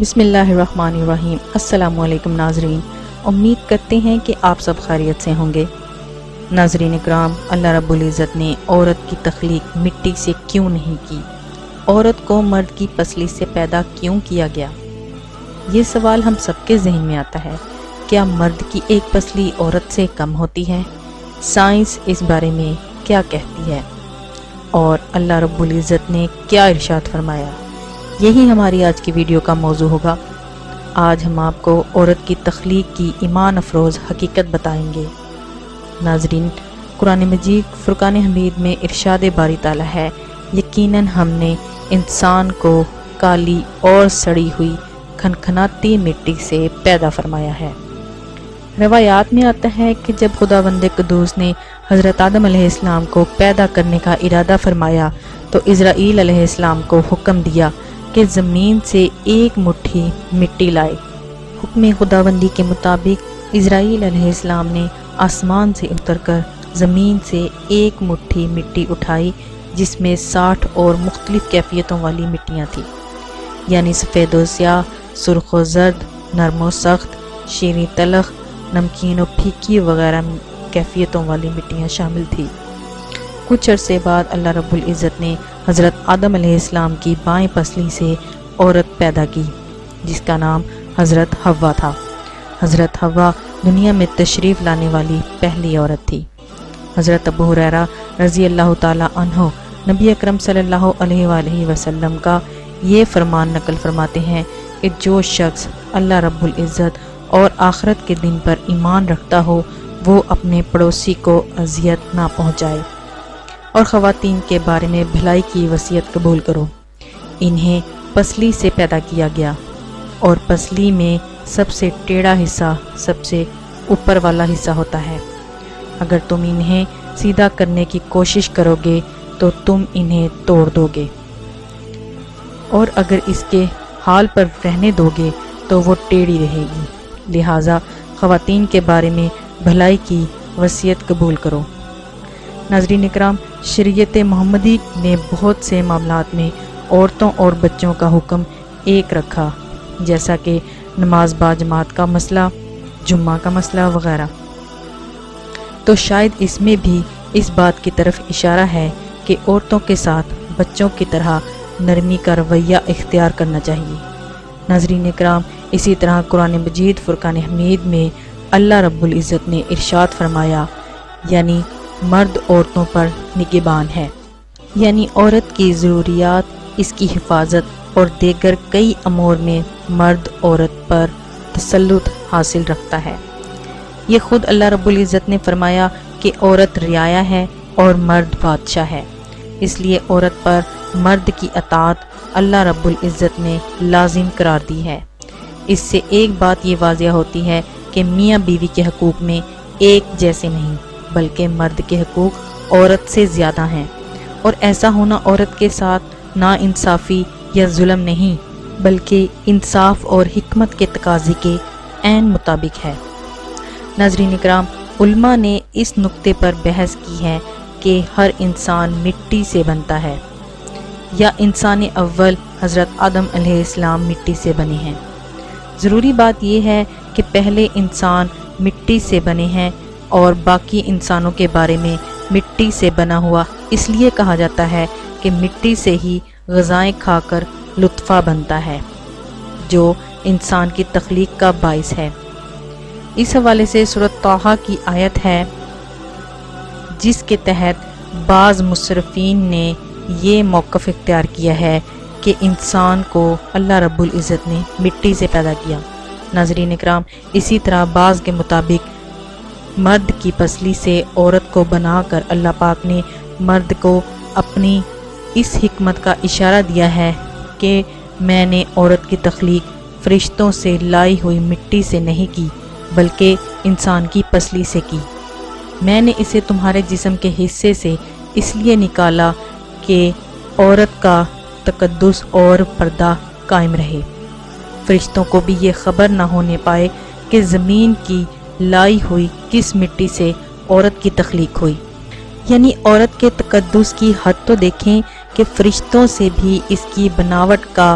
بسم اللہ الرحمن الرحیم۔ السلام علیکم ناظرین، امید کرتے ہیں کہ آپ سب خیریت سے ہوں گے۔ ناظرین اکرام، اللہ رب العزت نے عورت کی تخلیق مٹی سے کیوں نہیں کی؟ عورت کو مرد کی پسلی سے پیدا کیوں کیا گیا؟ یہ سوال ہم سب کے ذہن میں آتا ہے۔ کیا مرد کی ایک پسلی عورت سے کم ہوتی ہے؟ سائنس اس بارے میں کیا کہتی ہے؟ اور اللہ رب العزت نے کیا ارشاد فرمایا؟ یہی ہماری آج کی ویڈیو کا موضوع ہوگا۔ آج ہم آپ کو عورت کی تخلیق کی ایمان افروز حقیقت بتائیں گے۔ ناظرین، قرآن مجید فرقان حمید میں ارشاد باری تعالیٰ ہے، یقیناً ہم نے انسان کو کالی اور سڑی ہوئی کھنکھناتی مٹی سے پیدا فرمایا ہے۔ روایات میں آتا ہے کہ جب خداوند قدوس نے حضرت آدم علیہ السلام کو پیدا کرنے کا ارادہ فرمایا تو اسرائیل علیہ السلام کو حکم دیا کہ زمین سے ایک مٹھی مٹی لائے۔ حکم خداوندی کے مطابق اسرائیل علیہ السلام نے آسمان سے اتر کر زمین سے ایک مٹھی مٹی اٹھائی، جس میں 60 اور مختلف کیفیتوں والی مٹیاں تھیں، یعنی سفید و سیاہ، سرخ و زرد، نرم و سخت، شیریں تلخ، نمکین و پھیکی وغیرہ کیفیتوں والی مٹیاں شامل تھیں۔ کچھ عرصے بعد اللہ رب العزت نے حضرت آدم علیہ السلام کی بائیں پسلی سے عورت پیدا کی، جس کا نام حضرت حوا تھا۔ حضرت حوا دنیا میں تشریف لانے والی پہلی عورت تھی۔ حضرت ابو ہریرہ رضی اللہ تعالی عنہ نبی اکرم صلی اللہ علیہ وآلہ وسلم کا یہ فرمان نقل فرماتے ہیں کہ جو شخص اللہ رب العزت اور آخرت کے دن پر ایمان رکھتا ہو وہ اپنے پڑوسی کو اذیت نہ پہنچائے، اور خواتین کے بارے میں بھلائی کی وصیت قبول کرو۔ انہیں پسلی سے پیدا کیا گیا، اور پسلی میں سب سے ٹیڑھا حصہ سب سے اوپر والا حصہ ہوتا ہے۔ اگر تم انہیں سیدھا کرنے کی کوشش کرو گے تو تم انہیں توڑ دو گے، اور اگر اس کے حال پر رہنے دو گے تو وہ ٹیڑھی رہے گی۔ لہٰذا خواتین کے بارے میں بھلائی کی وصیت قبول کرو۔ ناظرین اکرام، شریعت محمدی نے بہت سے معاملات میں عورتوں اور بچوں کا حکم ایک رکھا، جیسا کہ نماز با جماعت کا مسئلہ، جمعہ کا مسئلہ وغیرہ۔ تو شاید اس میں بھی اس بات کی طرف اشارہ ہے کہ عورتوں کے ساتھ بچوں کی طرح نرمی کا رویہ اختیار کرنا چاہیے۔ ناظرین اکرام، اسی طرح قرآن مجید فرقان حمید میں اللہ رب العزت نے ارشاد فرمایا، یعنی مرد عورتوں پر نگہبان ہے، یعنی عورت کی ضروریات، اس کی حفاظت اور دیگر کئی امور میں مرد عورت پر تسلط حاصل رکھتا ہے۔ یہ خود اللہ رب العزت نے فرمایا کہ عورت رعایا ہے اور مرد بادشاہ ہے، اس لیے عورت پر مرد کی اطاعت اللہ رب العزت نے لازم قرار دی ہے۔ اس سے ایک بات یہ واضح ہوتی ہے کہ میاں بیوی کے حقوق میں ایک جیسے نہیں، بلکہ مرد کے حقوق عورت سے زیادہ ہیں، اور ایسا ہونا عورت کے ساتھ نا انصافی یا ظلم نہیں، بلکہ انصاف اور حکمت کے تقاضے کے عین مطابق ہے۔ ناظرین اکرام، علماء نے اس نقطے پر بحث کی ہے کہ ہر انسان مٹی سے بنتا ہے، یا انسان اول حضرت آدم علیہ السلام مٹی سے بنے ہیں۔ ضروری بات یہ ہے کہ پہلے انسان مٹی سے بنے ہیں، اور باقی انسانوں کے بارے میں مٹی سے بنا ہوا اس لیے کہا جاتا ہے کہ مٹی سے ہی غذائیں کھا کر لطفہ بنتا ہے، جو انسان کی تخلیق کا باعث ہے۔ اس حوالے سے سورۃ طٰہٰ کی آیت ہے، جس کے تحت بعض مصرفین نے یہ موقف اختیار کیا ہے کہ انسان کو اللہ رب العزت نے مٹی سے پیدا کیا۔ ناظرین اکرام، اسی طرح بعض کے مطابق مرد کی پسلی سے عورت کو بنا کر اللہ پاک نے مرد کو اپنی اس حکمت کا اشارہ دیا ہے کہ میں نے عورت کی تخلیق فرشتوں سے لائی ہوئی مٹی سے نہیں کی، بلکہ انسان کی پسلی سے کی۔ میں نے اسے تمہارے جسم کے حصے سے اس لیے نکالا کہ عورت کا تقدس اور پردہ قائم رہے، فرشتوں کو بھی یہ خبر نہ ہونے پائے کہ زمین کی لائی ہوئی کس مٹی سے عورت کی تخلیق ہوئی۔ یعنی عورت کے تقدس کی حد تو دیکھیں کہ فرشتوں سے بھی اس کی بناوٹ کا